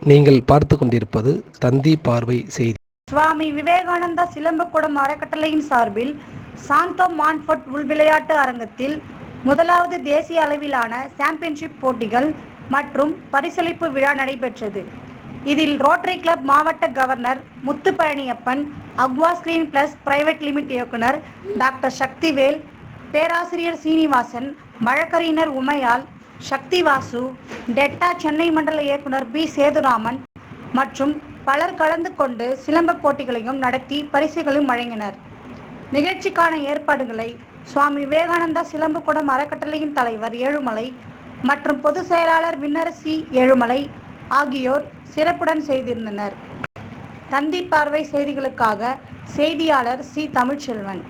நீங்கள் பார்த்து கொண்டிருப்பது தந்தி பார்வை செய்தி. சுவாமி விவேகானந்தா சிலம்பக்குடம் அறக்கட்டளையின் சார்பில் சாந்தோ மான்ஃபோர்ட் உள்விளையாட்டு அரங்கத்தில் முதலாவது தேசிய அளவிலான சாம்பியன்ஷிப் போட்டிகள் மற்றும் பரிசளிப்பு விழா நடைபெற்றது. இதில் ரோட்டரி கிளப் மாவட்ட governor Muthupalaniappan, Aqua Screen Plus Private Limited இயக்குனர் டாக்டர் சக்திவேல், பேராசிரியர் சீனிவாசன், வழக்கறிஞர் உமையால், சக்தி வாசு, டெட்டா சென்னை மண்டல இயக்குனர் பி சேதுராமன் மற்றும் பலர் கலந்து கொண்டு சிலம்ப போட்டிகளையும் நடத்தி பரிசுகளும் வழங்கினர். நிகழ்ச்சிக்கான ஏற்பாடுகளை சுவாமி விவேகானந்தா சிலம்பக்குடம் அறக்கட்டளையின் தலைவர் ஏழுமலை மற்றும் பொதுச் செயலாளர் விண்ணரசி ஏழுமலை ஆகியோர் சிறப்புடன் செய்திருந்தனர். தந்தி பார்வை செய்திகளுக்காக செய்தியாளர் சி. தமிழ்ச்செல்வன்.